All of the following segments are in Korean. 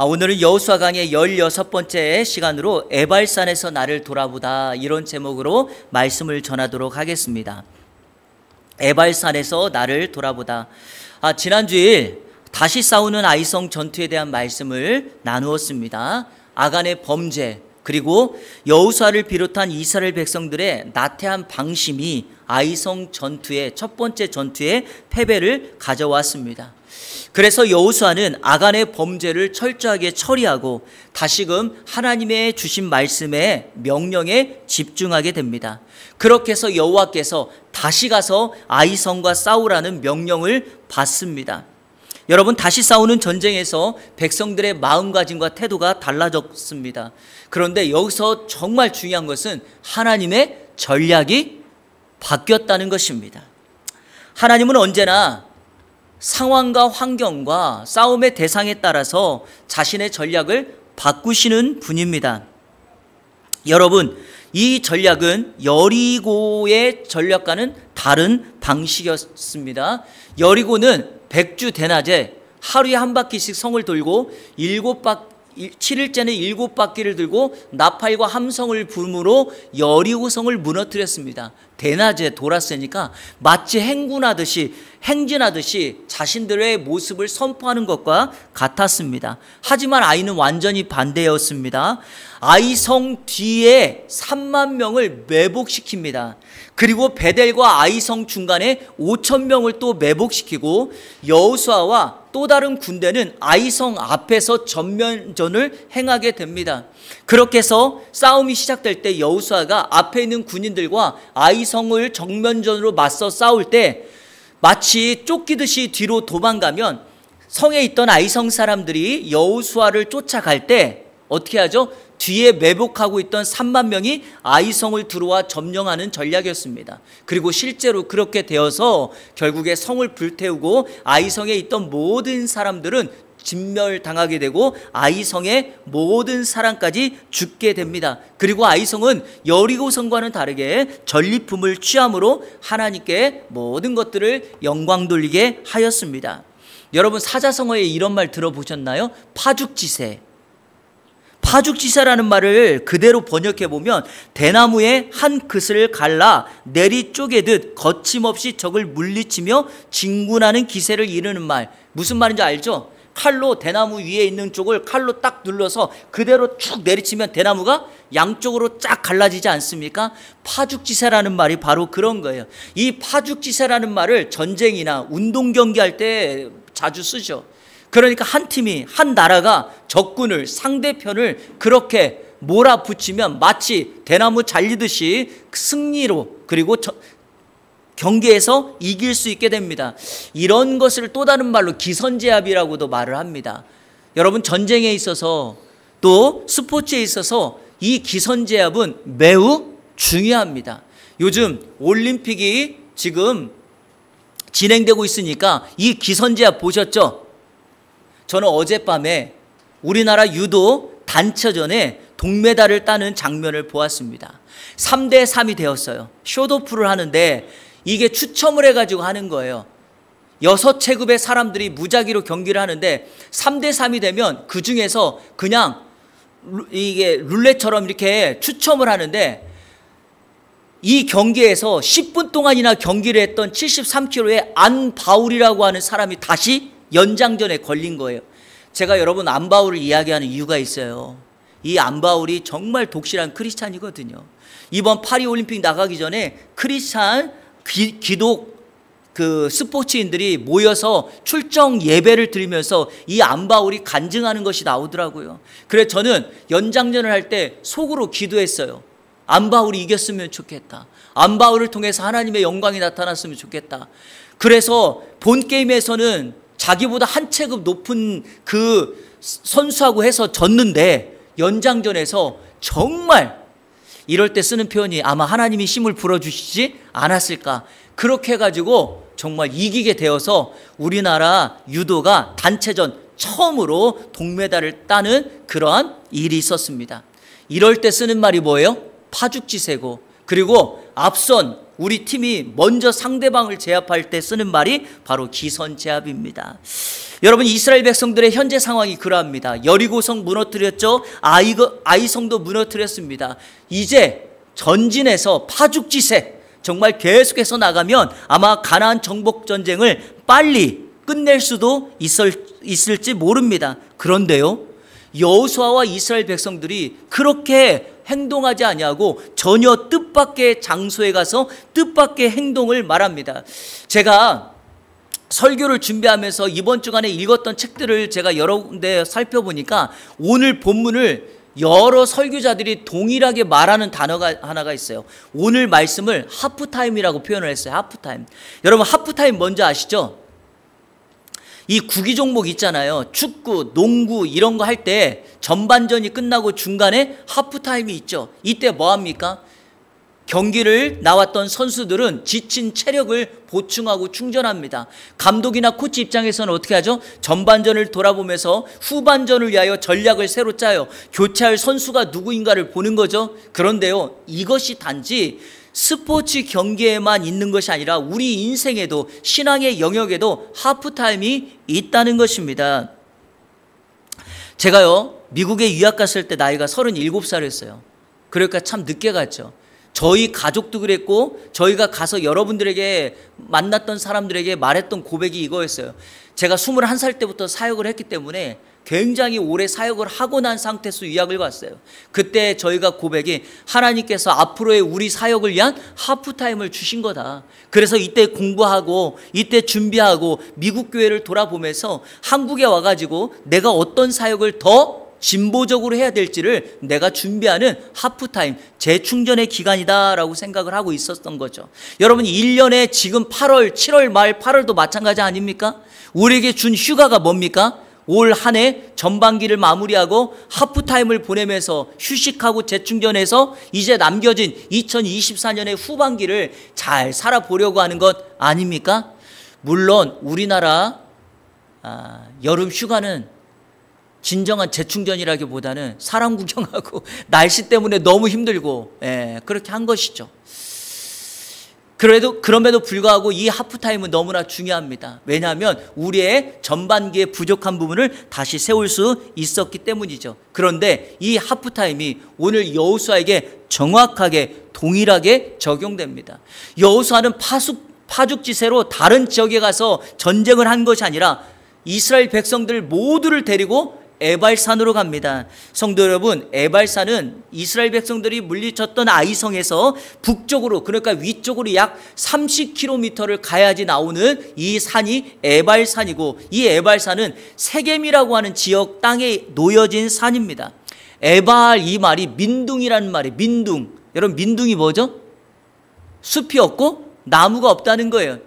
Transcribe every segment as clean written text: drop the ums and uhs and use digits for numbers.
오늘은 여호수아 강의 16번째 시간으로 에발산에서 나를 돌아보다, 이런 제목으로 말씀을 전하도록 하겠습니다. 에발산에서 나를 돌아보다. 지난주일 다시 싸우는 아이성 전투에 대한 말씀을 나누었습니다. 아간의 범죄, 그리고 여호수아를 비롯한 이스라엘 백성들의 나태한 방심이 아이성 전투의 첫 번째 전투의 패배를 가져왔습니다. 그래서 여호수아는 아간의 범죄를 철저하게 처리하고 다시금 하나님의 주신 말씀의 명령에 집중하게 됩니다. 그렇게 해서 여호와께서 다시 가서 아이성과 싸우라는 명령을 받습니다. 여러분, 다시 싸우는 전쟁에서 백성들의 마음가짐과 태도가 달라졌습니다. 그런데 여기서 정말 중요한 것은 하나님의 전략이 바뀌었다는 것입니다. 하나님은 언제나 상황과 환경과 싸움의 대상에 따라서 자신의 전략을 바꾸시는 분입니다. 여러분, 이 전략은 여리고의 전략과는 다른 방식이었습니다. 여리고는 백주대낮에 하루에 한 바퀴씩 성을 돌고 7일째는 7바퀴를 들고 나팔과 함성을 부름으로 여리고 성을 무너뜨렸습니다. 대낮에 돌았으니까 마치 행진하듯이 자신들의 모습을 선포하는 것과 같았습니다. 하지만 아이는 완전히 반대였습니다. 아이성 뒤에 3만 명을 매복시킵니다. 그리고 베델과 아이성 중간에 5천 명을 또 매복시키고 여호수아와 또 다른 군대는 아이성 앞에서 전면전을 행하게 됩니다. 그렇게 해서 싸움이 시작될 때 여호수아가 앞에 있는 군인들과 아이성을 정면전으로 맞서 싸울 때 마치 쫓기듯이 뒤로 도망가면 성에 있던 아이성 사람들이 여호수아를 쫓아갈 때 어떻게 하죠? 뒤에 매복하고 있던 3만 명이 아이성을 들어와 점령하는 전략이었습니다. 그리고 실제로 그렇게 되어서 결국에 성을 불태우고 아이성에 있던 모든 사람들은 진멸당하게 되고 아이성의 모든 사람까지 죽게 됩니다. 그리고 아이성은 여리고성과는 다르게 전리품을 취함으로 하나님께 모든 것들을 영광 돌리게 하였습니다. 여러분, 사자성어에 이런 말 들어보셨나요? 파죽지세. 파죽지세라는 말을 그대로 번역해 보면 대나무에 한 그슬을 갈라 내리 쪼개듯 거침없이 적을 물리치며 진군하는 기세를 이르는 말. 무슨 말인지 알죠? 칼로 대나무 위에 있는 쪽을 칼로 딱 눌러서 그대로 쭉 내리치면 대나무가 양쪽으로 쫙 갈라지지 않습니까? 파죽지세라는 말이 바로 그런 거예요. 이 파죽지세라는 말을 전쟁이나 운동 경기할 때 자주 쓰죠. 그러니까 한 팀이, 한 나라가 적군을, 상대편을 그렇게 몰아붙이면 마치 대나무 잘리듯이 승리로, 그리고 경기에서 이길 수 있게 됩니다. 이런 것을 또 다른 말로 기선제압이라고도 말을 합니다. 여러분, 전쟁에 있어서 또 스포츠에 있어서 이 기선제압은 매우 중요합니다. 요즘 올림픽이 지금 진행되고 있으니까 이 기선제압 보셨죠? 저는 어젯밤에 우리나라 유도 단체전에 동메달을 따는 장면을 보았습니다. 3대3이 되었어요. 숏오프를 하는데 이게 추첨을 해가지고 하는 거예요. 6체급의 사람들이 무작위로 경기를 하는데 3대3이 되면 그 중에서 그냥 이게 룰렛처럼 이렇게 추첨을 하는데 이 경기에서 10분 동안이나 경기를 했던 73kg의 안바울이라고 하는 사람이 다시 연장전에 걸린 거예요. 제가 여러분 안바울을 이야기하는 이유가 있어요. 이 안바울이 정말 독실한 크리스찬이거든요. 이번 파리올림픽 나가기 전에 크리스찬 기독 스포츠인들이 모여서 출정 예배를 드리면서 이 안바울이 간증하는 것이 나오더라고요. 그래서 저는 연장전을 할 때 속으로 기도했어요. 안바울이 이겼으면 좋겠다. 안바울을 통해서 하나님의 영광이 나타났으면 좋겠다. 그래서 본 게임에서는 자기보다 한 체급 높은 그 선수하고 해서 졌는데 연장전에서 정말 이럴 때 쓰는 표현이 아마 하나님이 힘을 불어주시지 않았을까. 그렇게 해가지고 정말 이기게 되어서 우리나라 유도가 단체전 처음으로 동메달을 따는 그러한 일이 있었습니다. 이럴 때 쓰는 말이 뭐예요? 파죽지세고, 그리고 앞선 우리 팀이 먼저 상대방을 제압할 때 쓰는 말이 바로 기선제압입니다. 여러분, 이스라엘 백성들의 현재 상황이 그러합니다. 여리고성 무너뜨렸죠. 아이성도 무너뜨렸습니다. 이제 전진해서 파죽지세 정말 계속해서 나가면 아마 가나안 정복 전쟁을 빨리 끝낼 수도 있을지 모릅니다. 그런데요, 여호수아와 이스라엘 백성들이 그렇게 행동하지 아니하고 전혀 뜻밖의 장소에 가서 뜻밖의 행동을 말합니다. 제가 설교를 준비하면서 이번 주간에 읽었던 책들을 제가 여러 군데 살펴보니까 오늘 본문을 여러 설교자들이 동일하게 말하는 단어가 하나가 있어요. 오늘 말씀을 하프타임이라고 표현을 했어요. 하프타임. 여러분, 하프타임 뭔지 아시죠? 이 구기 종목 있잖아요. 축구, 농구 이런 거 할 때 전반전이 끝나고 중간에 하프타임이 있죠. 이때 뭐 합니까? 경기를 나왔던 선수들은 지친 체력을 보충하고 충전합니다. 감독이나 코치 입장에서는 어떻게 하죠? 전반전을 돌아보면서 후반전을 위하여 전략을 새로 짜요. 교체할 선수가 누구인가를 보는 거죠. 그런데요, 이것이 단지 스포츠 경기에만 있는 것이 아니라 우리 인생에도, 신앙의 영역에도 하프타임이 있다는 것입니다. 제가요, 미국에 유학 갔을 때 나이가 37살이었어요. 그러니까 참 늦게 갔죠. 저희 가족도 그랬고 저희가 가서 여러분들에게 만났던 사람들에게 말했던 고백이 이거였어요. 제가 21살 때부터 사역을 했기 때문에 굉장히 오래 사역을 하고 난 상태에서 유학을 갔어요. 그때 저희가 고백이 하나님께서 앞으로의 우리 사역을 위한 하프타임을 주신 거다. 그래서 이때 공부하고 이때 준비하고 미국 교회를 돌아보면서 한국에 와가지고 내가 어떤 사역을 더 진보적으로 해야 될지를 내가 준비하는 하프타임, 재충전의 기간이다라고 생각을 하고 있었던 거죠. 여러분, 1년에 지금 8월, 7월 말 8월도 마찬가지 아닙니까? 우리에게 준 휴가가 뭡니까? 올 한 해 전반기를 마무리하고 하프타임을 보내면서 휴식하고 재충전해서 이제 남겨진 2024년의 후반기를 잘 살아보려고 하는 것 아닙니까? 물론 우리나라 여름 휴가는 진정한 재충전이라기보다는 사람 구경하고 날씨 때문에 너무 힘들고 그렇게 한 것이죠. 그럼에도 불구하고 이 하프타임은 너무나 중요합니다. 왜냐하면 우리의 전반기에 부족한 부분을 다시 세울 수 있었기 때문이죠. 그런데 이 하프타임이 오늘 여호수아에게 정확하게 동일하게 적용됩니다. 여호수아는 파죽지세로 다른 지역에 가서 전쟁을 한 것이 아니라 이스라엘 백성들 모두를 데리고 에발산으로 갑니다. 성도 여러분, 에발산은 이스라엘 백성들이 물리쳤던 아이성에서 북쪽으로, 그러니까 위쪽으로 약 30km를 가야지 나오는 이 산이 에발산이고, 이 에발산은 세겜이라고 하는 지역 땅에 놓여진 산입니다. 에발, 이 말이 민둥이라는 말이에요. 민둥. 여러분, 민둥이 뭐죠? 숲이 없고 나무가 없다는 거예요.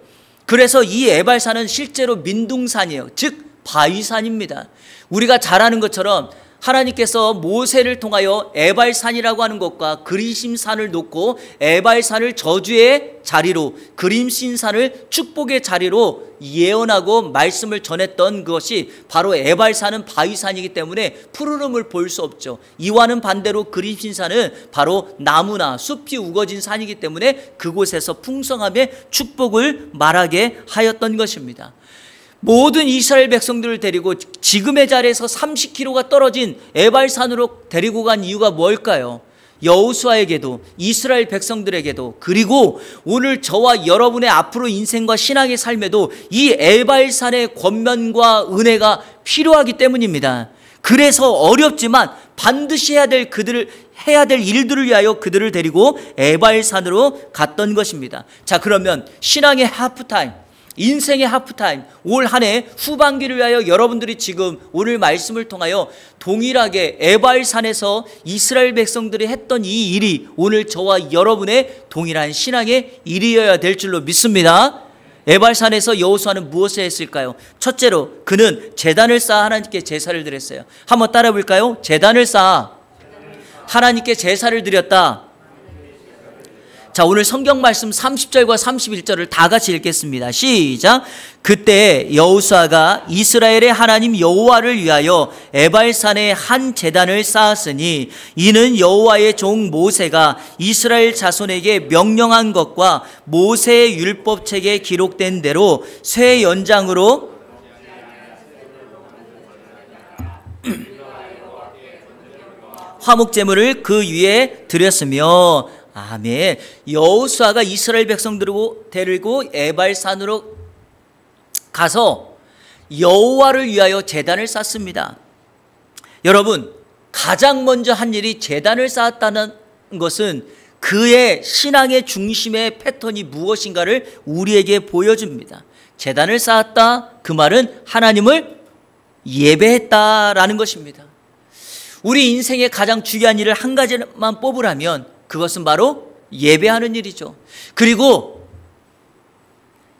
그래서 이 에발산은 실제로 민둥산이에요. 즉 바위산입니다. 우리가 잘 아는 것처럼 하나님께서 모세를 통하여 에발산이라고 하는 것과 그리심산을 놓고 에발산을 저주의 자리로, 그림신산을 축복의 자리로 예언하고 말씀을 전했던 것이 바로 에발산은 바위산이기 때문에 푸르름을 볼 수 없죠. 이와는 반대로 그림신산은 바로 나무나 숲이 우거진 산이기 때문에 그곳에서 풍성함의 축복을 말하게 하였던 것입니다. 모든 이스라엘 백성들을 데리고 지금의 자리에서 30km가 떨어진 에발산으로 데리고 간 이유가 뭘까요? 여호수아에게도 이스라엘 백성들에게도, 그리고 오늘 저와 여러분의 앞으로 인생과 신앙의 삶에도 이 에발산의 권면과 은혜가 필요하기 때문입니다. 그래서 어렵지만 반드시 해야 될 일들을 위하여 그들을 데리고 에발산으로 갔던 것입니다. 자, 그러면 신앙의 하프타임, 인생의 하프타임, 올 한 해 후반기를 위하여 여러분들이 지금 오늘 말씀을 통하여 동일하게 에발산에서 이스라엘 백성들이 했던 이 일이 오늘 저와 여러분의 동일한 신앙의 일이어야 될 줄로 믿습니다. 에발산에서 여호수아는 무엇을 했을까요? 첫째로 그는 제단을 쌓아 하나님께 제사를 드렸어요. 한번 따라 볼까요? 제단을 쌓아 하나님께 제사를 드렸다. 자, 오늘 성경 말씀 30절과 31절을 다 같이 읽겠습니다. 시작. 그때 여호수아가 이스라엘의 하나님 여호와를 위하여 에발산에 한 제단을 쌓았으니 이는 여호와의 종 모세가 이스라엘 자손에게 명령한 것과 모세의 율법책에 기록된 대로 쇠 연장으로 화목제물을 그 위에 드렸으며. 아멘. 여호수아가 이스라엘 백성들을 데리고 에발산으로 가서 여호와를 위하여 제단을 쌓습니다. 여러분, 가장 먼저 한 일이 제단을 쌓았다는 것은 그의 신앙의 중심의 패턴이 무엇인가를 우리에게 보여줍니다. 제단을 쌓았다, 그 말은 하나님을 예배했다라는 것입니다. 우리 인생의 가장 중요한 일을 한 가지만 뽑으라면 그것은 바로 예배하는 일이죠. 그리고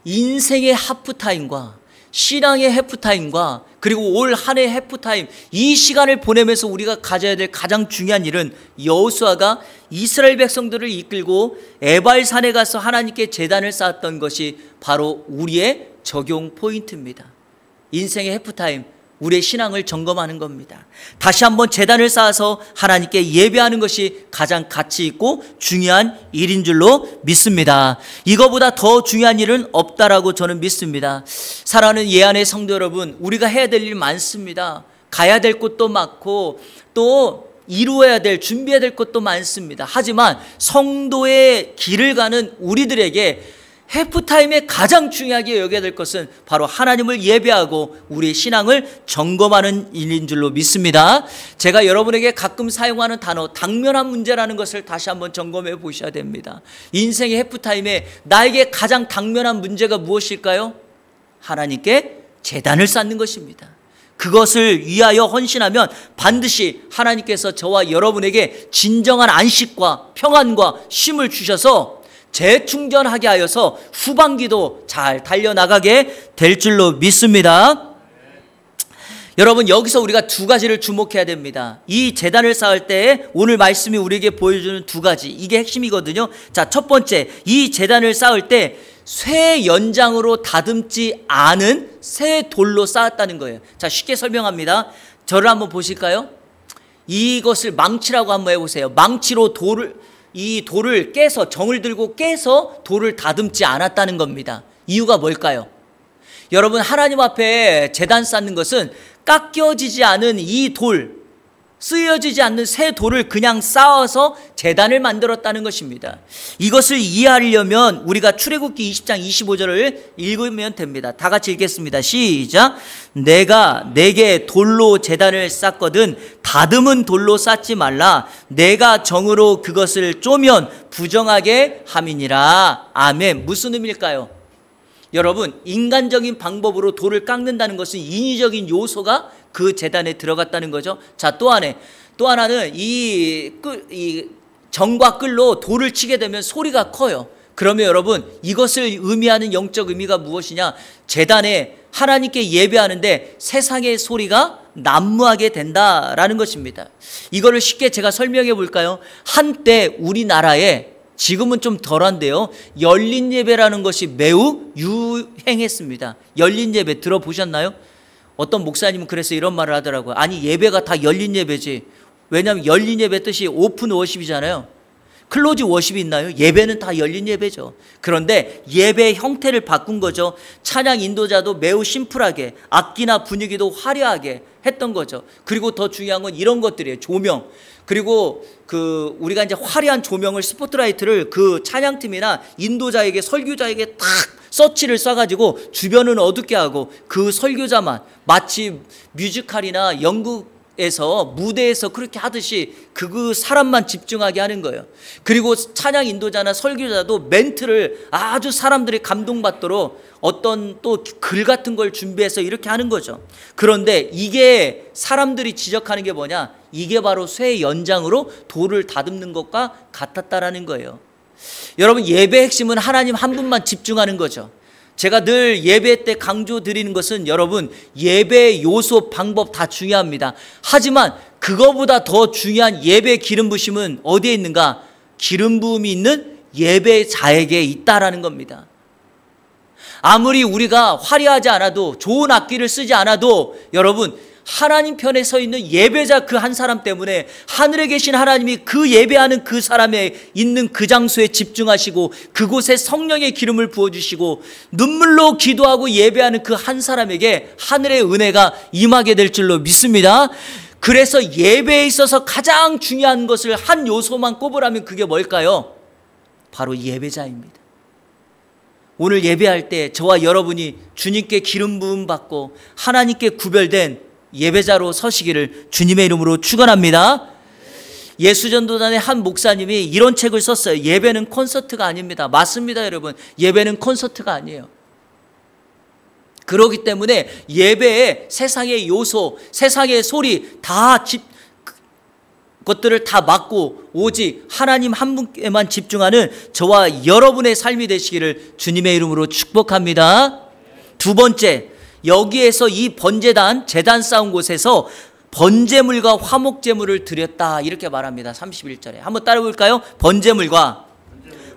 인생의 하프타임과 신앙의 해프타임과 그리고 올 한 해 해프타임, 이 시간을 보내면서 우리가 가져야 될 가장 중요한 일은 여호수아가 이스라엘 백성들을 이끌고 에발산에 가서 하나님께 제단을 쌓았던 것이 바로 우리의 적용 포인트입니다. 인생의 해프타임, 우리의 신앙을 점검하는 겁니다. 다시 한번 제단을 쌓아서 하나님께 예배하는 것이 가장 가치 있고 중요한 일인 줄로 믿습니다. 이거보다 더 중요한 일은 없다라고 저는 믿습니다. 사랑하는 예안의 성도 여러분, 우리가 해야 될 일 많습니다. 가야 될 곳도 많고 또 이루어야 될, 준비해야 될 것도 많습니다. 하지만 성도의 길을 가는 우리들에게 해프타임에 가장 중요하게 여겨야 될 것은 바로 하나님을 예배하고 우리의 신앙을 점검하는 일인 줄로 믿습니다. 제가 여러분에게 가끔 사용하는 단어 당면한 문제라는 것을 다시 한번 점검해 보셔야 됩니다. 인생의 해프타임에 나에게 가장 당면한 문제가 무엇일까요? 하나님께 제단을 쌓는 것입니다. 그것을 위하여 헌신하면 반드시 하나님께서 저와 여러분에게 진정한 안식과 평안과 쉼을 주셔서 재충전하게 하여서 후반기도 잘 달려나가게 될 줄로 믿습니다. 여러분, 여기서 우리가 두 가지를 주목해야 됩니다. 이 제단을 쌓을 때 오늘 말씀이 우리에게 보여주는 두 가지, 이게 핵심이거든요. 자, 첫 번째, 이 제단을 쌓을 때 쇠 연장으로 다듬지 않은 새 돌로 쌓았다는 거예요. 자, 쉽게 설명합니다. 저를 한번 보실까요? 이것을 망치라고 한번 해보세요. 망치로 이 돌을 깨서, 정을 들고 깨서 돌을 다듬지 않았다는 겁니다. 이유가 뭘까요? 여러분, 하나님 앞에 제단 쌓는 것은 깎여지지 않은 이 돌, 쓰여지지 않는 새 돌을 그냥 쌓아서 제단을 만들었다는 것입니다. 이것을 이해하려면 우리가 출애굽기 20장 25절을 읽으면 됩니다. 다 같이 읽겠습니다. 시작. 내가 내게 돌로 제단을 쌓거든 다듬은 돌로 쌓지 말라. 내가 정으로 그것을 쪼면 부정하게 함이니라. 아멘. 무슨 의미일까요? 여러분, 인간적인 방법으로 돌을 깎는다는 것은 인위적인 요소가 그 제단에 들어갔다는 거죠. 자, 또 하나는 이 정과 끌로 돌을 치게 되면 소리가 커요. 그러면 여러분, 이것을 의미하는 영적 의미가 무엇이냐? 제단에 하나님께 예배하는데 세상의 소리가 난무하게 된다라는 것입니다. 이거를 쉽게 제가 설명해 볼까요? 한때 우리나라에, 지금은 좀 덜한데요, 열린 예배라는 것이 매우 유행했습니다. 열린 예배 들어보셨나요? 어떤 목사님은 그래서 이런 말을 하더라고요. 아니, 예배가 다 열린 예배지. 왜냐하면 열린 예배 뜻이 오픈 워십이잖아요. 클로즈 워십이 있나요? 예배는 다 열린 예배죠. 그런데 예배의 형태를 바꾼 거죠. 찬양 인도자도 매우 심플하게, 악기나 분위기도 화려하게 했던 거죠. 그리고 더 중요한 건 이런 것들이에요. 조명. 그리고 우리가 이제 화려한 조명을, 스포트라이트를 그 찬양팀이나 인도자에게, 설교자에게 딱 서치를 쏴가지고 주변은 어둡게 하고 그 설교자만 마치 뮤지컬이나 연극에서 무대에서 그렇게 하듯이 그 사람만 집중하게 하는 거예요. 그리고 찬양 인도자나 설교자도 멘트를 아주 사람들이 감동받도록 어떤 또 글 같은 걸 준비해서 이렇게 하는 거죠. 그런데 이게 사람들이 지적하는 게 뭐냐? 이게 바로 쇠 연장으로 돌을 다듬는 것과 같았다라는 거예요. 여러분, 예배의 핵심은 하나님 한 분만 집중하는 거죠. 제가 늘 예배 때 강조드리는 것은 여러분, 예배의 요소, 방법 다 중요합니다. 하지만 그거보다 더 중요한 예배의 기름 부심은 어디에 있는가? 기름 부음이 있는 예배자에게 있다라는 겁니다. 아무리 우리가 화려하지 않아도, 좋은 악기를 쓰지 않아도, 여러분, 하나님 편에 서 있는 예배자 그 한 사람 때문에 하늘에 계신 하나님이 그 예배하는 그 사람에 있는 그 장소에 집중하시고 그곳에 성령의 기름을 부어주시고 눈물로 기도하고 예배하는 그 한 사람에게 하늘의 은혜가 임하게 될 줄로 믿습니다. 그래서 예배에 있어서 가장 중요한 것을 한 요소만 꼽으라면 그게 뭘까요? 바로 예배자입니다. 오늘 예배할 때 저와 여러분이 주님께 기름 부음 받고 하나님께 구별된 예배자로 서시기를 주님의 이름으로 축원합니다. 예수전도단의 한 목사님이 이런 책을 썼어요. 예배는 콘서트가 아닙니다. 맞습니다, 여러분. 예배는 콘서트가 아니에요. 그렇기 때문에 예배에 세상의 요소, 세상의 소리 것들을 다 막고 오직 하나님 한 분께만 집중하는 저와 여러분의 삶이 되시기를 주님의 이름으로 축복합니다. 두 번째, 여기에서 이 번제단, 제단 쌓은 곳에서 번제물과 화목제물을 드렸다 이렇게 말합니다. 31절에 한번 따라 볼까요? 번제물과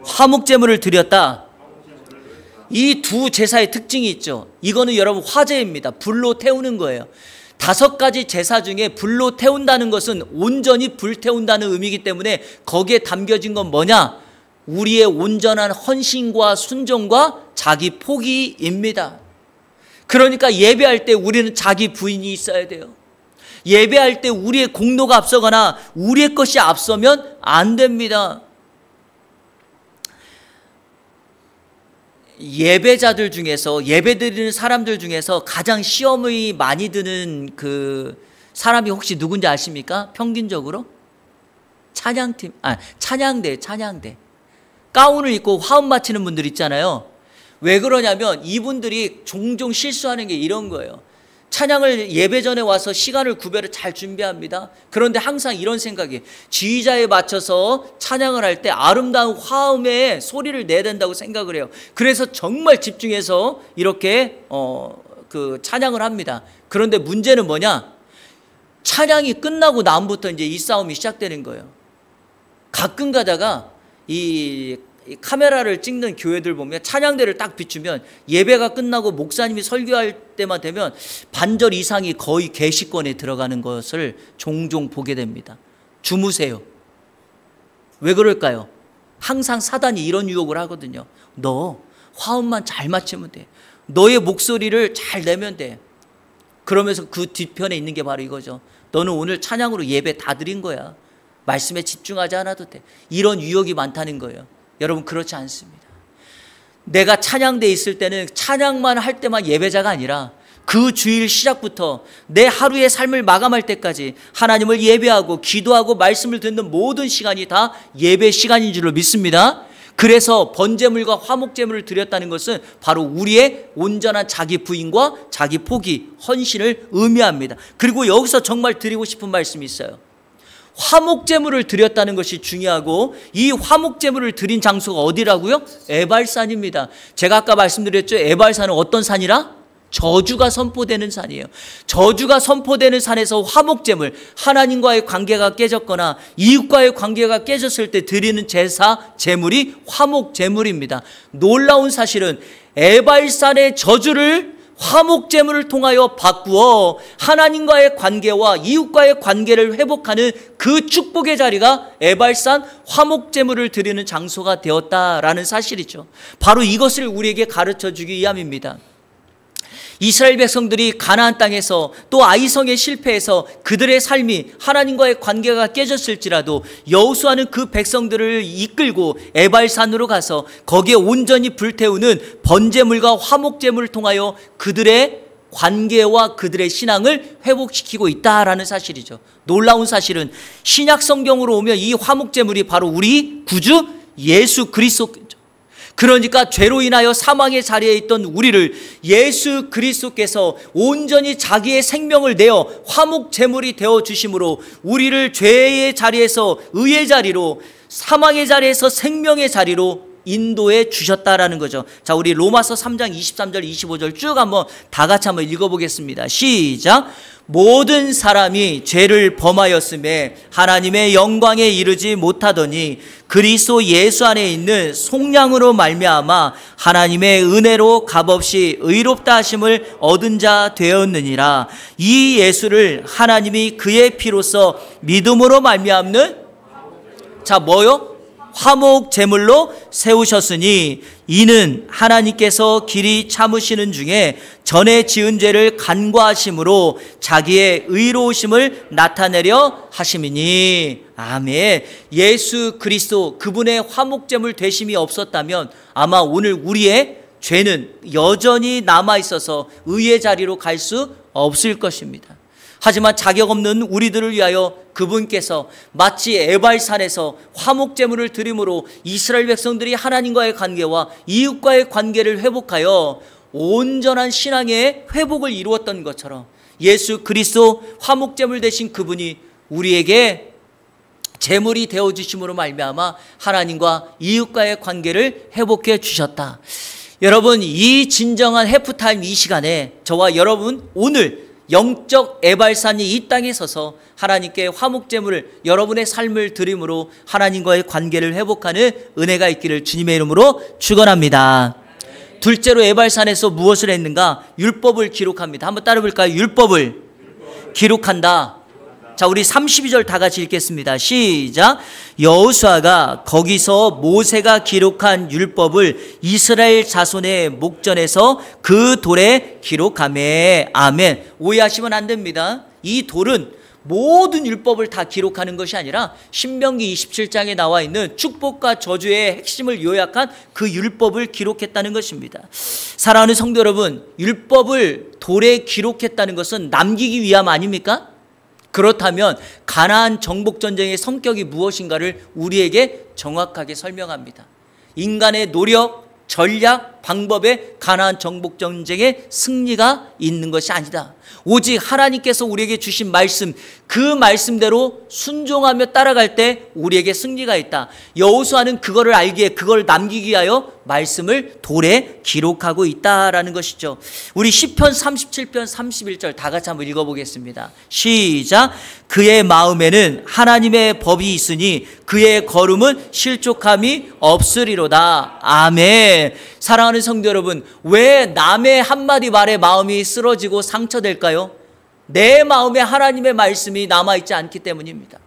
화목제물을 드렸다. 이 두 제사의 특징이 있죠. 이거는 여러분 화제입니다. 불로 태우는 거예요. 5가지 제사 중에 불로 태운다는 것은 온전히 불태운다는 의미이기 때문에 거기에 담겨진 건 뭐냐? 우리의 온전한 헌신과 순종과 자기 포기입니다. 그러니까 예배할 때 우리는 자기 부인이 있어야 돼요. 예배할 때 우리의 공로가 앞서거나 우리의 것이 앞서면 안 됩니다. 예배자들 중에서, 예배드리는 사람들 중에서 가장 시험이 많이 드는 그 사람이 혹시 누군지 아십니까? 평균적으로? 찬양대. 가운을 입고 화음 마치는 분들 있잖아요. 왜 그러냐면 이분들이 종종 실수하는 게 이런 거예요. 찬양을 예배 전에 와서 시간을 구별을 잘 준비합니다. 그런데 항상 이런 생각이, 지휘자에 맞춰서 찬양을 할 때 아름다운 화음의 소리를 내야 된다고 생각을 해요. 그래서 정말 집중해서 이렇게 그 찬양을 합니다. 그런데 문제는 뭐냐? 찬양이 끝나고 나부터 이제 이 싸움이 시작되는 거예요. 가끔 가다가 이 카메라를 찍는 교회들 보면 찬양대를 딱 비추면 예배가 끝나고 목사님이 설교할 때만 되면 반절 이상이 거의 계시권에 들어가는 것을 종종 보게 됩니다. 주무세요. 왜 그럴까요? 항상 사단이 이런 유혹을 하거든요. 너 화음만 잘 맞추면 돼. 너의 목소리를 잘 내면 돼. 그러면서 그 뒤편에 있는 게 바로 이거죠. 너는 오늘 찬양으로 예배 다 드린 거야. 말씀에 집중하지 않아도 돼. 이런 유혹이 많다는 거예요. 여러분, 그렇지 않습니다. 내가 찬양대에 있을 때는 찬양만 할 때만 예배자가 아니라 그 주일 시작부터 내 하루의 삶을 마감할 때까지 하나님을 예배하고 기도하고 말씀을 듣는 모든 시간이 다 예배 시간인 줄로 믿습니다. 그래서 번제물과 화목제물을 드렸다는 것은 바로 우리의 온전한 자기 부인과 자기 포기, 헌신을 의미합니다. 그리고 여기서 정말 드리고 싶은 말씀이 있어요. 화목제물을 드렸다는 것이 중요하고, 이 화목제물을 드린 장소가 어디라고요? 에발산입니다. 제가 아까 말씀드렸죠. 에발산은 어떤 산이라? 저주가 선포되는 산이에요. 저주가 선포되는 산에서 화목제물, 하나님과의 관계가 깨졌거나 이웃과의 관계가 깨졌을 때 드리는 제사, 제물이 화목제물입니다. 놀라운 사실은 에발산의 저주를 화목제물을 통하여 바꾸어 하나님과의 관계와 이웃과의 관계를 회복하는 그 축복의 자리가 에발산 화목제물을 드리는 장소가 되었다라는 사실이죠. 바로 이것을 우리에게 가르쳐 주기 위함입니다. 이스라엘 백성들이 가나안 땅에서 또 아이성에 실패해서 그들의 삶이 하나님과의 관계가 깨졌을지라도 여호수아는 그 백성들을 이끌고 에발산으로 가서 거기에 온전히 불태우는 번제물과 화목제물을 통하여 그들의 관계와 그들의 신앙을 회복시키고 있다라는 사실이죠. 놀라운 사실은 신약 성경으로 오면 이 화목제물이 바로 우리 구주 예수 그리스도, 그러니까 죄로 인하여 사망의 자리에 있던 우리를 예수 그리스도께서 온전히 자기의 생명을 내어 화목 제물이 되어 주심으로 우리를 죄의 자리에서 의의 자리로, 사망의 자리에서 생명의 자리로 인도해 주셨다라는 거죠. 자, 우리 로마서 3장 23절 25절 쭉 한번 다 같이 한번 읽어보겠습니다. 시작. 모든 사람이 죄를 범하였음에 하나님의 영광에 이르지 못하더니 그리스도 예수 안에 있는 속량으로 말미암아 하나님의 은혜로 값없이 의롭다 하심을 얻은 자 되었느니라. 이 예수를 하나님이 그의 피로써 믿음으로 말미암는 자 뭐요? 화목 제물로 세우셨으니 이는 하나님께서 길이 참으시는 중에 전에 지은 죄를 간과하심으로 자기의 의로우심을 나타내려 하심이니. 아멘. 예수 그리스도 그분의 화목 제물 되심이 없었다면 아마 오늘 우리의 죄는 여전히 남아있어서 의의 자리로 갈 수 없을 것입니다. 하지만 자격 없는 우리들을 위하여 그분께서 마치 에발산에서 화목제물을 드림으로 이스라엘 백성들이 하나님과의 관계와 이웃과의 관계를 회복하여 온전한 신앙의 회복을 이루었던 것처럼 예수 그리스도 화목제물 되신 그분이 우리에게 제물이 되어주심으로 말미암아 하나님과 이웃과의 관계를 회복해 주셨다. 여러분, 이 진정한 해프타임 이 시간에 저와 여러분 오늘 영적 에발산이 이 땅에 서서 하나님께 화목제물을 여러분의 삶을 드림으로 하나님과의 관계를 회복하는 은혜가 있기를 주님의 이름으로 축원합니다. 둘째로 에발산에서 무엇을 했는가? 율법을 기록합니다. 한번 따라 볼까요? 율법을 기록한다. 자, 우리 32절 다 같이 읽겠습니다. 시작. 여호수아가 거기서 모세가 기록한 율법을 이스라엘 자손의 목전에서 그 돌에 기록하매. 아멘. 오해하시면 안 됩니다. 이 돌은 모든 율법을 다 기록하는 것이 아니라 신명기 27장에 나와 있는 축복과 저주의 핵심을 요약한 그 율법을 기록했다는 것입니다. 사랑하는 성도 여러분, 율법을 돌에 기록했다는 것은 남기기 위함 아닙니까? 그렇다면 가나안 정복전쟁의 성격이 무엇인가를 우리에게 정확하게 설명합니다. 인간의 노력, 전략, 방법에 가나안 정복전쟁의 승리가 있는 것이 아니다. 오직 하나님께서 우리에게 주신 말씀, 그 말씀대로 순종하며 따라갈 때 우리에게 승리가 있다. 여호수아는 그거를 알기에 그걸 남기기 위하여 말씀을 돌에 기록하고 있다라는 것이죠. 우리 시편 37편 31절 다 같이 한번 읽어보겠습니다. 시작. 그의 마음에는 하나님의 법이 있으니 그의 걸음은 실족함이 없으리로다. 아멘. 사랑하는 성도 여러분, 왜 남의 한마디 말에 마음이 쓰러지고 상처될까요? 내 마음에 하나님의 말씀이 남아있지 않기 때문입니다.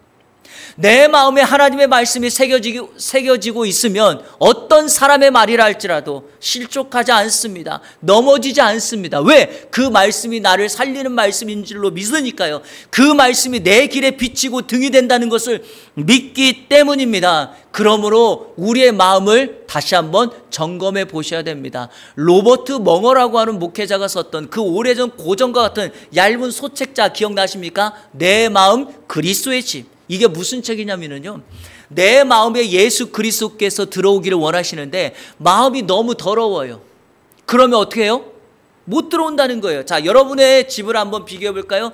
내 마음에 하나님의 말씀이 새겨지고 있으면 어떤 사람의 말이라 할지라도 실족하지 않습니다. 넘어지지 않습니다. 왜? 그 말씀이 나를 살리는 말씀인 줄로 믿으니까요. 그 말씀이 내 길에 비치고 등이 된다는 것을 믿기 때문입니다. 그러므로 우리의 마음을 다시 한번 점검해 보셔야 됩니다. 로버트 멍어라고 하는 목회자가 썼던 그 오래전 고전과 같은 얇은 소책자 기억나십니까? 내 마음 그리스도의 집. 이게 무슨 책이냐면요, 내 마음에 예수 그리스도께서 들어오기를 원하시는데 마음이 너무 더러워요. 그러면 어떻게 해요? 못 들어온다는 거예요. 자, 여러분의 집을 한번 비교해 볼까요?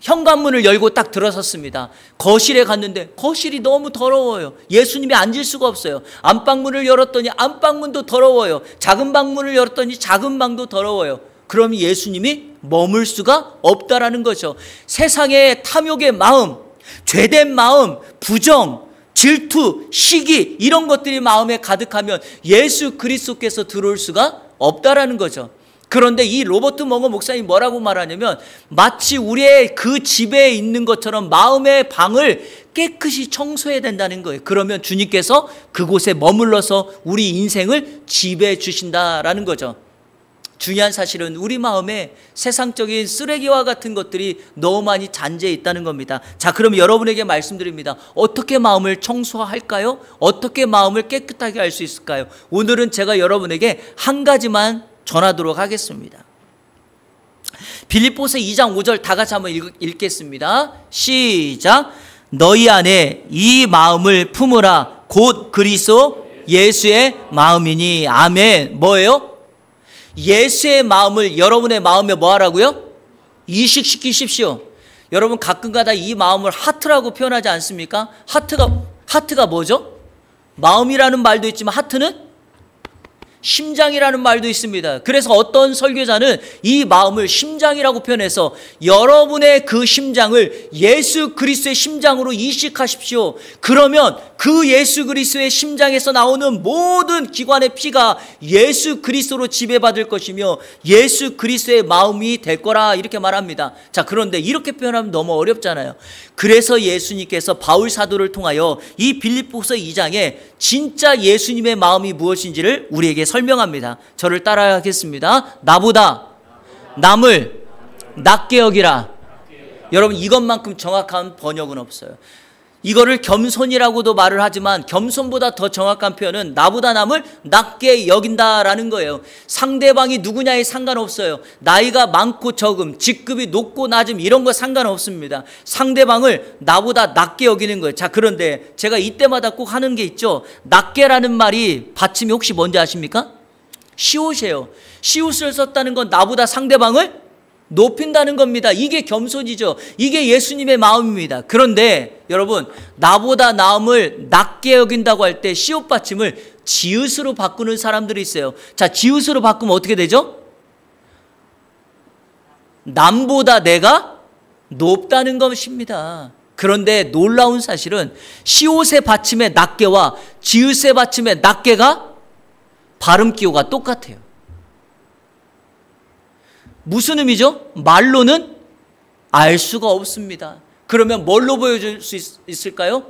현관문을 열고 딱 들어섰습니다. 거실에 갔는데 거실이 너무 더러워요. 예수님이 앉을 수가 없어요. 안방문을 열었더니 안방문도 더러워요. 작은 방문을 열었더니 작은 방도 더러워요. 그럼 예수님이 머물 수가 없다라는 거죠. 세상의 탐욕의 마음, 죄된 마음, 부정, 질투, 시기 이런 것들이 마음에 가득하면 예수 그리스도께서 들어올 수가 없다라는 거죠. 그런데 이 로버트 멍어 목사님이 뭐라고 말하냐면 마치 우리의 그 집에 있는 것처럼 마음의 방을 깨끗이 청소해야 된다는 거예요. 그러면 주님께서 그곳에 머물러서 우리 인생을 지배해 주신다라는 거죠. 중요한 사실은 우리 마음에 세상적인 쓰레기와 같은 것들이 너무 많이 잔재해 있다는 겁니다. 자, 그럼 여러분에게 말씀드립니다. 어떻게 마음을 청소할까요? 어떻게 마음을 깨끗하게 할 수 있을까요? 오늘은 제가 여러분에게 한 가지만 전하도록 하겠습니다. 빌립보서 2장 5절 다 같이 한번 읽겠습니다. 시작. 너희 안에 이 마음을 품으라. 곧 그리스도 예수의 마음이니. 아멘. 뭐예요? 예수의 마음을 여러분의 마음에 뭐 하라고요? 이식시키십시오. 여러분 가끔가다 이 마음을 하트라고 표현하지 않습니까? 하트가 뭐죠? 마음이라는 말도 있지만 하트는 심장이라는 말도 있습니다. 그래서 어떤 설교자는 이 마음을 심장이라고 표현해서 여러분의 그 심장을 예수 그리스도의 심장으로 이식하십시오. 그러면 그 예수 그리스도의 심장에서 나오는 모든 기관의 피가 예수 그리스도로 지배받을 것이며 예수 그리스도의 마음이 될 거라 이렇게 말합니다. 자, 그런데 이렇게 표현하면 너무 어렵잖아요. 그래서 예수님께서 바울 사도를 통하여 이 빌립보서 2장에 진짜 예수님의 마음이 무엇인지를 우리에게 설명합니다. 저를 따라하겠습니다. 나보다 남을 낮게 여기라. 여러분, 이것만큼 정확한 번역은 없어요. 이거를 겸손이라고도 말을 하지만 겸손보다 더 정확한 표현은 나보다 남을 낮게 여긴다라는 거예요. 상대방이 누구냐에 상관없어요. 나이가 많고 적음, 직급이 높고 낮음 이런 거 상관없습니다. 상대방을 나보다 낮게 여기는 거예요. 자, 그런데 제가 이때마다 꼭 하는 게 있죠. 낮게라는 말이 받침이 혹시 뭔지 아십니까? 시옷이에요. 시옷을 썼다는 건 나보다 상대방을 높인다는 겁니다. 이게 겸손이죠. 이게 예수님의 마음입니다. 그런데 여러분, 나보다 남을 낮게 여긴다고 할 때 시옷 받침을 지읒으로 바꾸는 사람들이 있어요. 자, 지읒으로 바꾸면 어떻게 되죠? 남보다 내가 높다는 것입니다. 그런데 놀라운 사실은 시옷의 받침의 낮게와 지읒의 받침의 낮게가 발음 기호가 똑같아요. 무슨 의미죠? 말로는 알 수가 없습니다. 그러면 뭘로 보여줄 수 있을까요?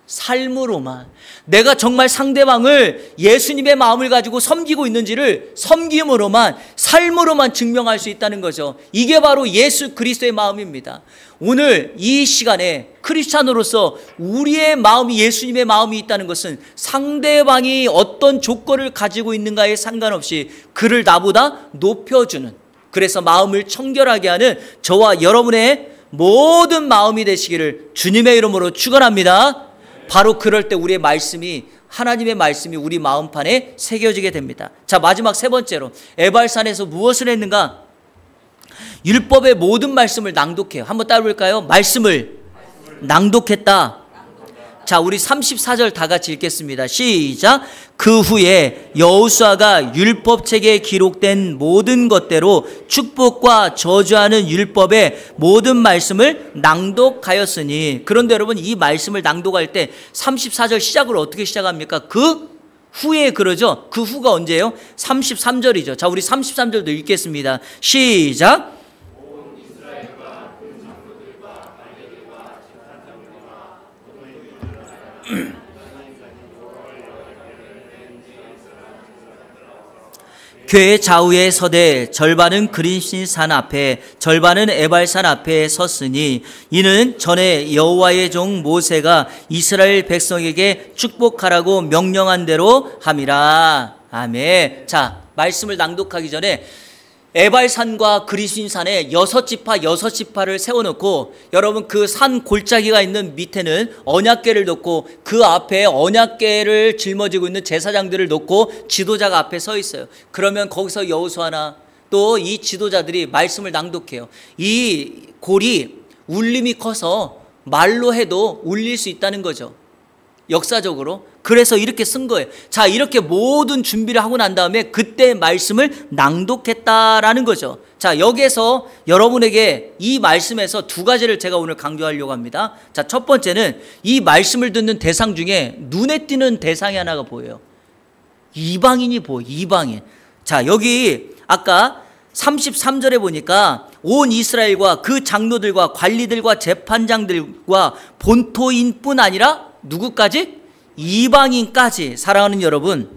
삶으로만. 내가 정말 상대방을 예수님의 마음을 가지고 섬기고 있는지를 섬김으로만, 삶으로만 증명할 수 있다는 거죠. 이게 바로 예수 그리스도의 마음입니다. 오늘 이 시간에 크리스찬으로서 우리의 마음이 예수님의 마음이 있다는 것은 상대방이 어떤 조건을 가지고 있는가에 상관없이 그를 나보다 높여주는, 그래서 마음을 청결하게 하는 저와 여러분의 모든 마음이 되시기를 주님의 이름으로 축원합니다. 바로 그럴 때 우리의 말씀이, 하나님의 말씀이 우리 마음판에 새겨지게 됩니다. 자, 마지막 세 번째로 에발산에서 무엇을 했는가? 율법의 모든 말씀을 낭독해요. 한번 따라볼까요? 말씀을 낭독했다. 자, 우리 34절 다 같이 읽겠습니다. 시작. 그 후에 여호수아가 율법책에 기록된 모든 것대로 축복과 저주하는 율법의 모든 말씀을 낭독하였으니. 그런데 여러분, 이 말씀을 낭독할 때 34절 시작을 어떻게 시작합니까? 그 후에 그러죠. 그 후가 언제예요? 33절이죠. 자, 우리 33절도 읽겠습니다. 시작. 교회 좌우에 서되 절반은 그리심 산 앞에 절반은 에발산 앞에 섰으니 이는 전에 여호와의 종 모세가 이스라엘 백성에게 축복하라고 명령한 대로 함이라. 아멘. 자, 말씀을 낭독하기 전에 에발산과 그리심산에 6지파를 세워놓고, 여러분 그 산 골짜기가 있는 밑에는 언약궤를 놓고 그 앞에 언약궤를 짊어지고 있는 제사장들을 놓고 지도자가 앞에 서 있어요. 그러면 거기서 여호수아나 또 이 지도자들이 말씀을 낭독해요. 이 골이 울림이 커서 말로 해도 울릴 수 있다는 거죠, 역사적으로. 그래서 이렇게 쓴 거예요. 자, 이렇게 모든 준비를 하고 난 다음에 그때 말씀을 낭독했다라는 거죠. 자, 여기에서 여러분에게 이 말씀에서 두 가지를 제가 오늘 강조하려고 합니다. 자, 첫 번째는 이 말씀을 듣는 대상 중에 눈에 띄는 대상이 하나가 보여요. 이방인이 보여, 이방인. 자, 여기 아까 33절에 보니까 온 이스라엘과 그 장로들과 관리들과 재판장들과 본토인뿐 아니라 누구까지? 이방인까지. 사랑하는 여러분,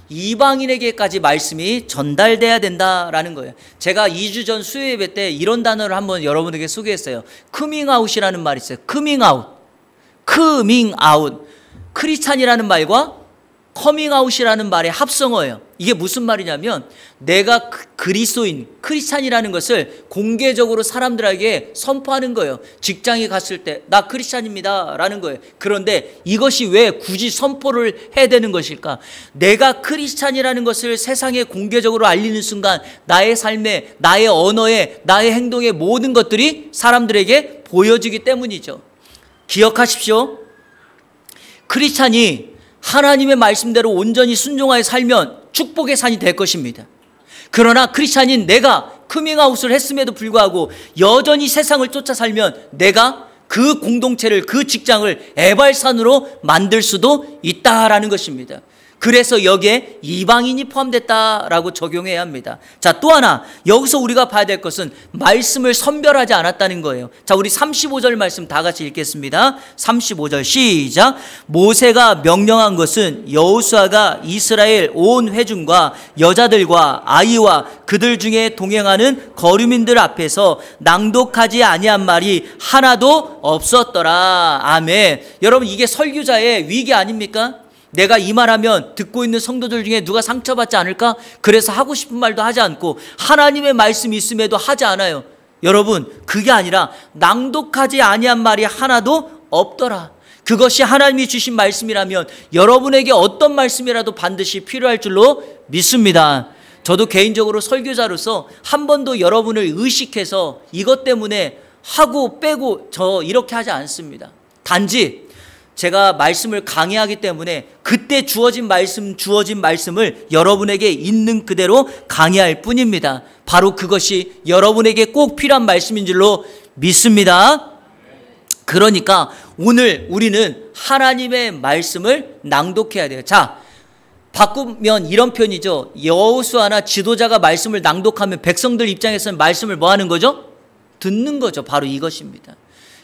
이방인에게까지 말씀이 전달돼야 된다라는 거예요. 제가 2주 전 수요 예배 때 이런 단어를 한번 여러분에게 소개했어요. 커밍아웃이라는 말이 있어요. 커밍아웃. 크리스찬이라는 말과 커밍아웃이라는 말의 합성어예요. 이게 무슨 말이냐면 내가 그리스도인, 크리스찬이라는 것을 공개적으로 사람들에게 선포하는 거예요. 직장에 갔을 때 나 크리스찬입니다 라는 거예요. 그런데 이것이 왜 굳이 선포를 해야 되는 것일까? 내가 크리스찬이라는 것을 세상에 공개적으로 알리는 순간 나의 삶에, 나의 언어에, 나의 행동에 모든 것들이 사람들에게 보여지기 때문이죠. 기억하십시오. 크리스찬이 하나님의 말씀대로 온전히 순종하여 살면 축복의 산이 될 것입니다. 그러나 크리스찬인 내가 커밍아웃을 했음에도 불구하고 여전히 세상을 쫓아 살면 내가 그 공동체를, 그 직장을 에발산으로 만들 수도 있다라는 것입니다. 그래서 여기에 이방인이 포함됐다라고 적용해야 합니다. 자, 또 하나 여기서 우리가 봐야 될 것은 말씀을 선별하지 않았다는 거예요. 자, 우리 35절 말씀 다 같이 읽겠습니다. 35절 시작. 모세가 명령한 것은 여호수아가 이스라엘 온 회중과 여자들과 아이와 그들 중에 동행하는 거류민들 앞에서 낭독하지 아니한 말이 하나도 없었더라. 아멘. 여러분, 이게 설교자의 위기 아닙니까? 내가 이 말하면 듣고 있는 성도들 중에 누가 상처받지 않을까? 그래서 하고 싶은 말도 하지 않고 하나님의 말씀이 있음에도 하지 않아요. 여러분, 그게 아니라 낭독하지 아니한 말이 하나도 없더라. 그것이 하나님이 주신 말씀이라면 여러분에게 어떤 말씀이라도 반드시 필요할 줄로 믿습니다. 저도 개인적으로 설교자로서 한 번도 여러분을 의식해서 이것 때문에 하고 빼고 저 이렇게 하지 않습니다. 단지 제가 말씀을 강의하기 때문에 그때 주어진 말씀을 여러분에게 있는 그대로 강의할 뿐입니다. 바로 그것이 여러분에게 꼭 필요한 말씀인 줄로 믿습니다. 그러니까 오늘 우리는 하나님의 말씀을 낭독해야 돼요. 자, 바꾸면 이런 표현이죠. 여호수아나 지도자가 말씀을 낭독하면 백성들 입장에서는 말씀을 뭐 하는 거죠? 듣는 거죠. 바로 이것입니다.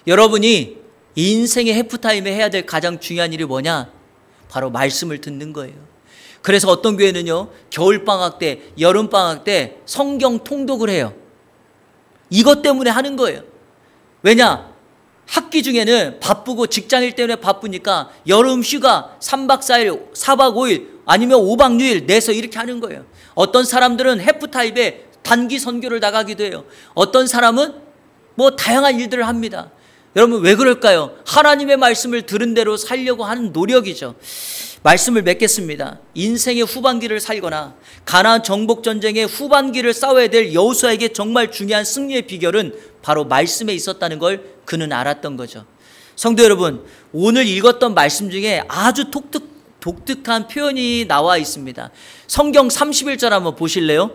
여러분이 인생의 해프타임에 해야 될 가장 중요한 일이 뭐냐? 바로 말씀을 듣는 거예요. 그래서 어떤 교회는요, 겨울방학 때, 여름방학 때 성경 통독을 해요. 이것 때문에 하는 거예요. 왜냐? 학기 중에는 바쁘고 직장일 때문에 바쁘니까 여름 휴가 3박 4일, 4박 5일 아니면 5박 6일 내서 이렇게 하는 거예요. 어떤 사람들은 해프타임에 단기 선교를 나가기도 해요. 어떤 사람은 뭐 다양한 일들을 합니다. 여러분, 왜 그럴까요? 하나님의 말씀을 들은 대로 살려고 하는 노력이죠. 말씀을 맺겠습니다. 인생의 후반기를 살거나 가나안 정복 전쟁의 후반기를 싸워야 될 여호수아에게 정말 중요한 승리의 비결은 바로 말씀에 있었다는 걸 그는 알았던 거죠. 성도 여러분, 오늘 읽었던 말씀 중에 아주 독특한 표현이 나와 있습니다. 성경 31절 한번 보실래요?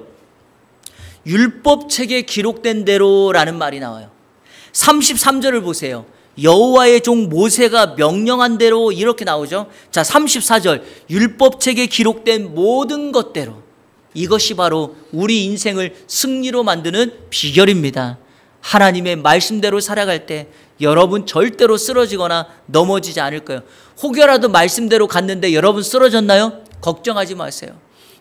율법책에 기록된 대로라는 말이 나와요. 33절을 보세요. 여호와의 종 모세가 명령한 대로 이렇게 나오죠. 자, 34절 율법책에 기록된 모든 것대로. 이것이 바로 우리 인생을 승리로 만드는 비결입니다. 하나님의 말씀대로 살아갈 때 여러분 절대로 쓰러지거나 넘어지지 않을 거예요. 혹여라도 말씀대로 갔는데 여러분 쓰러졌나요? 걱정하지 마세요.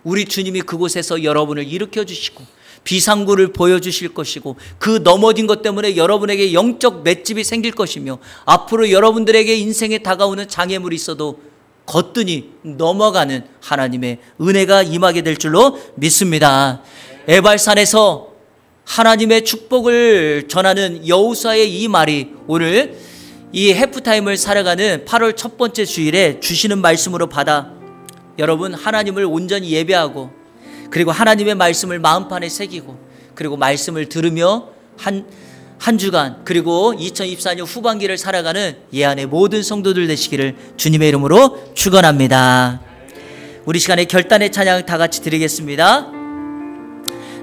우리 주님이 그곳에서 여러분을 일으켜 주시고 비상구를 보여주실 것이고 그 넘어진 것 때문에 여러분에게 영적 맷집이 생길 것이며 앞으로 여러분들에게 인생에 다가오는 장애물이 있어도 거뜬히 넘어가는 하나님의 은혜가 임하게 될 줄로 믿습니다. 에발산에서 하나님의 축복을 전하는 여호수아의 이 말이 오늘 이 해프타임을 살아가는 8월 첫 번째 주일에 주시는 말씀으로 받아 여러분 하나님을 온전히 예배하고 그리고 하나님의 말씀을 마음판에 새기고 그리고 말씀을 들으며 한 주간 그리고 2024년 후반기를 살아가는 예안의 모든 성도들 되시기를 주님의 이름으로 축원합니다. 우리 시간에 결단의 찬양 다 같이 드리겠습니다.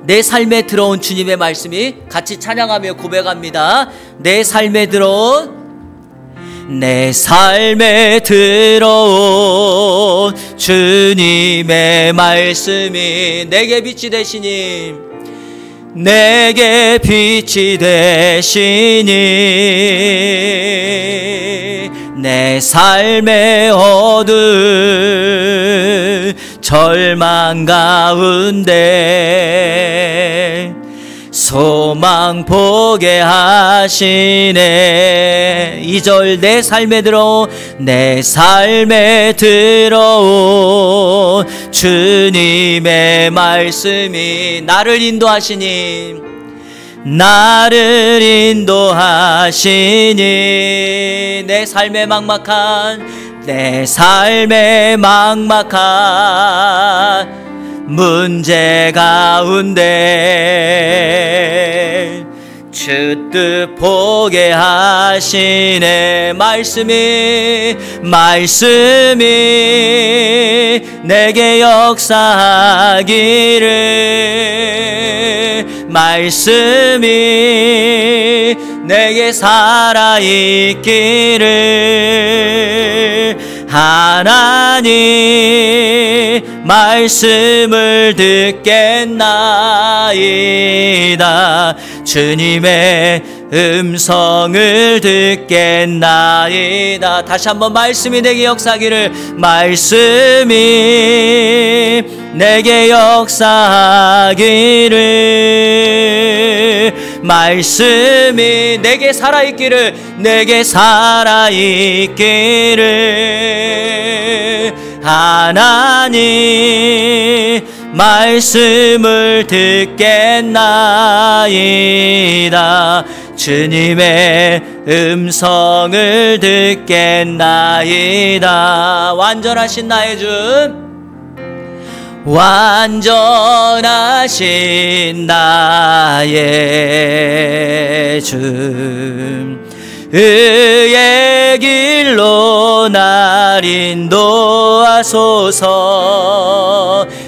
내 삶에 들어온 주님의 말씀이 같이 찬양하며 고백합니다. 내 삶에 들어온 주님의 말씀이 내게 빛이 되시니 내 삶의 어두운 절망 가운데 소망 보게 하시네. 2절 내 삶에 들어온 주님의 말씀이 나를 인도하시니 내 삶의 막막한 문제 가운데 주 뜻 보게 하시네. 말씀이 내게 역사하기를, 말씀이 내게 살아있기를, 하나님 말씀을 듣겠나이다. 주님의 음성을 듣겠나이다. 다시 한번 말씀이 내게 역사하기를, 말씀이 내게 역사하기를, 말씀이 내게 살아있기를, 내게 살아있기를, 하나님 말씀을 듣겠나이다. 주님의 음성을 듣겠나이다. 완전하신 나의 주, 완전하신 나의 주, 의의 길로 날 인도하소서.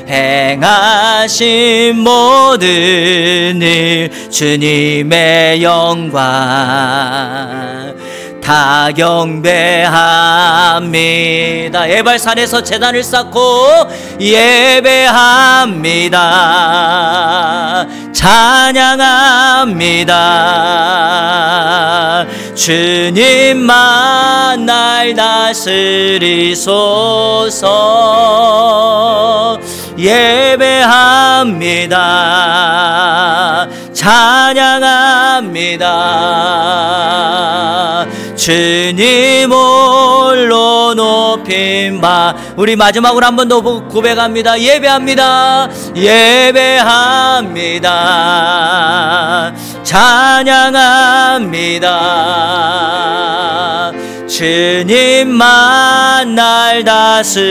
행하신 모든 일 주님의 영광 다 경배합니다. 에발산에서 제단을 쌓고 예배합니다. 찬양합니다. 주님만 날 다스리소서. 예배합니다. 찬양합니다. 주님 홀로 높임 바. 우리 마지막으로 한 번 더 고백합니다. 예배합니다. 예배합니다. 찬양합니다. 주님만 날 다스리소서.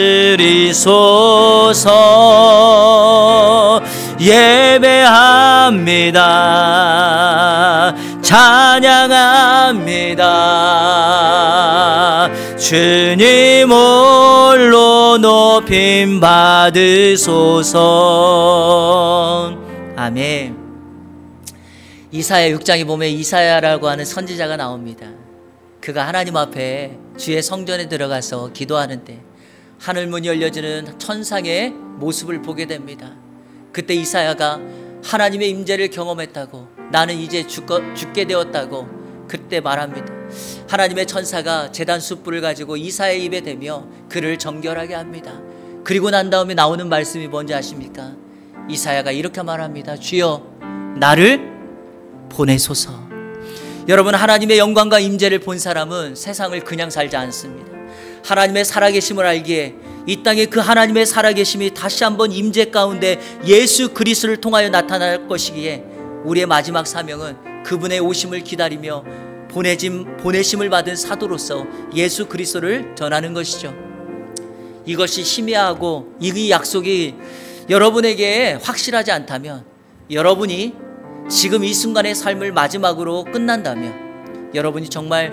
예배합니다. 찬양합니다. 주님 홀로 높임 받으소서. 아멘. 이사야 6장에 보면 이사야라고 하는 선지자가 나옵니다. 그가 하나님 앞에 주의 성전에 들어가서 기도하는데 하늘 문이 열려지는 천상의 모습을 보게 됩니다. 그때 이사야가 하나님의 임재를 경험했다고, 나는 이제 죽게 되었다고 그때 말합니다. 하나님의 천사가 제단 숯불을 가지고 이사야의 입에 대며 그를 정결하게 합니다. 그리고 난 다음에 나오는 말씀이 뭔지 아십니까? 이사야가 이렇게 말합니다. 주여 나를 보내소서. 여러분, 하나님의 영광과 임재를 본 사람은 세상을 그냥 살지 않습니다. 하나님의 살아계심을 알기에 이 땅에 그 하나님의 살아계심이 다시 한번 임재 가운데 예수 그리스도를 통하여 나타날 것이기에 우리의 마지막 사명은 그분의 오심을 기다리며 보내심을 받은 사도로서 예수 그리스도를 전하는 것이죠. 이것이 희미하고 이 약속이 여러분에게 확실하지 않다면, 여러분이 지금 이 순간의 삶을 마지막으로 끝난다면, 여러분이 정말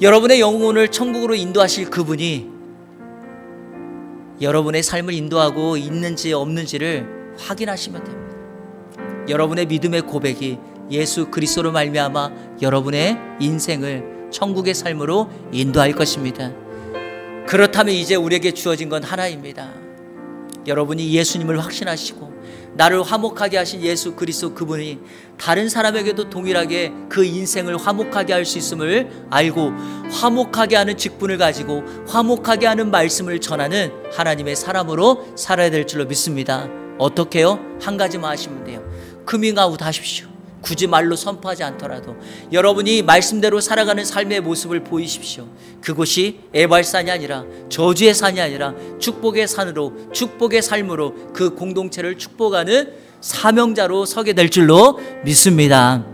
여러분의 영혼을 천국으로 인도하실 그분이 여러분의 삶을 인도하고 있는지 없는지를 확인하시면 됩니다. 여러분의 믿음의 고백이 예수 그리스도로 말미암아 여러분의 인생을 천국의 삶으로 인도할 것입니다. 그렇다면 이제 우리에게 주어진 건 하나입니다. 여러분이 예수님을 확신하시고 나를 화목하게 하신 예수 그리스도 그분이 다른 사람에게도 동일하게 그 인생을 화목하게 할 수 있음을 알고 화목하게 하는 직분을 가지고 화목하게 하는 말씀을 전하는 하나님의 사람으로 살아야 될 줄로 믿습니다. 어떻게요? 한 가지만 하시면 돼요. 커밍아웃 하십시오. 굳이 말로 선포하지 않더라도 여러분이 말씀대로 살아가는 삶의 모습을 보이십시오. 그곳이 에발산이 아니라 저주의 산이 아니라 축복의 산으로, 축복의 삶으로 그 공동체를 축복하는 사명자로 서게 될 줄로 믿습니다.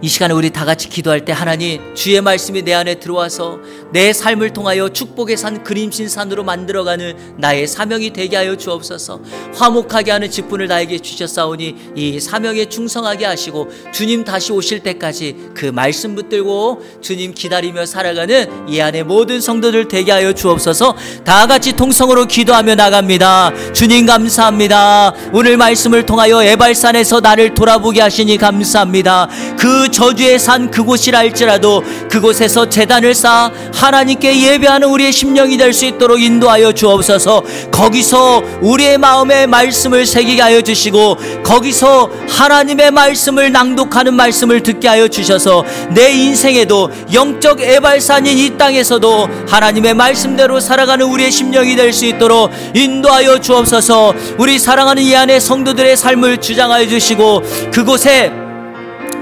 이 시간에 우리 다 같이 기도할 때 하나님 주의 말씀이 내 안에 들어와서 내 삶을 통하여 축복의 산 그림신 산으로 만들어가는 나의 사명이 되게 하여 주옵소서. 화목하게 하는 직분을 나에게 주셨사오니 이 사명에 충성하게 하시고 주님 다시 오실 때까지 그 말씀 붙들고 주님 기다리며 살아가는 이 안에 모든 성도들 되게 하여 주옵소서. 다 같이 통성으로 기도하며 나갑니다. 주님 감사합니다. 오늘 말씀을 통하여 에발산에서 나를 돌아보게 하시니 감사합니다. 그 저주의 산 그곳이라 할지라도 그곳에서 제단을 쌓아 하나님께 예배하는 우리의 심령이 될 수 있도록 인도하여 주옵소서. 거기서 우리의 마음에 말씀을 새기게 하여 주시고 거기서 하나님의 말씀을 낭독하는 말씀을 듣게 하여 주셔서 내 인생에도 영적 에발산인 이 땅에서도 하나님의 말씀대로 살아가는 우리의 심령이 될 수 있도록 인도하여 주옵소서. 우리 사랑하는 이 안에 성도들의 삶을 주장하여 주시고 그곳에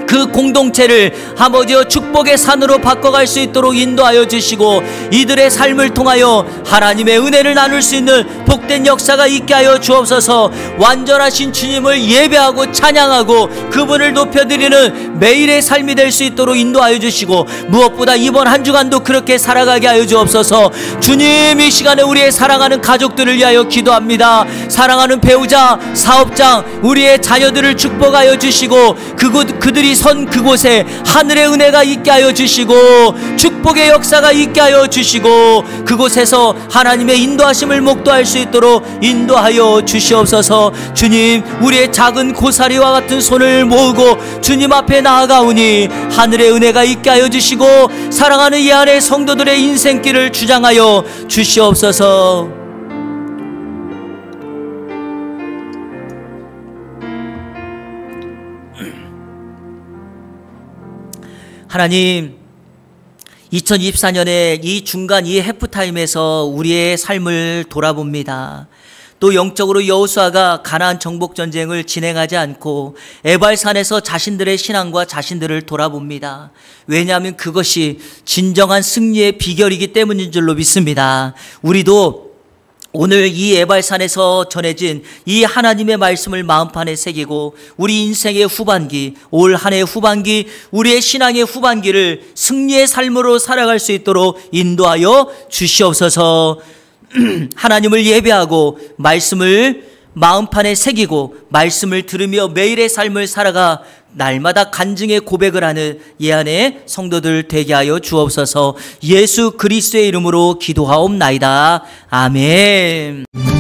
그 공동체를 아버지여 축복의 산으로 바꿔갈 수 있도록 인도하여 주시고 이들의 삶을 통하여 하나님의 은혜를 나눌 수 있는 복된 역사가 있게 하여 주옵소서. 완전하신 주님을 예배하고 찬양하고 그분을 높여드리는 매일의 삶이 될 수 있도록 인도하여 주시고 무엇보다 이번 한 주간도 그렇게 살아가게 하여 주옵소서. 주님 이 시간에 우리의 사랑하는 가족들을 위하여 기도합니다. 사랑하는 배우자, 사업장, 우리의 자녀들을 축복하여 주시고 그들이 선 그곳에 하늘의 은혜가 있게 하여 주시고 축복의 역사가 있게 하여 주시고 그곳에서 하나님의 인도하심을 목도할 수 있도록 인도하여 주시옵소서. 주님 우리의 작은 고사리와 같은 손을 모으고 주님 앞에 나아가오니 하늘의 은혜가 있게 하여 주시고 사랑하는 이 안에 성도들의 인생길을 주장하여 주시옵소서. 하나님 2024년에 이 중간 이 해프타임에서 우리의 삶을 돌아봅니다. 또 영적으로 여호수아가 가나안 정복 전쟁을 진행하지 않고 에발산에서 자신들의 신앙과 자신들을 돌아봅니다. 왜냐하면 그것이 진정한 승리의 비결이기 때문인 줄로 믿습니다. 우리도 오늘 이 에발산에서 전해진 이 하나님의 말씀을 마음판에 새기고 우리 인생의 후반기, 올 한 해의 후반기, 우리의 신앙의 후반기를 승리의 삶으로 살아갈 수 있도록 인도하여 주시옵소서. 하나님을 예배하고 말씀을 마음판에 새기고 말씀을 들으며 매일의 삶을 살아가 날마다 간증의 고백을 하는 이 안에 성도들 되게 하여 주옵소서. 예수 그리스도의 이름으로 기도하옵나이다. 아멘.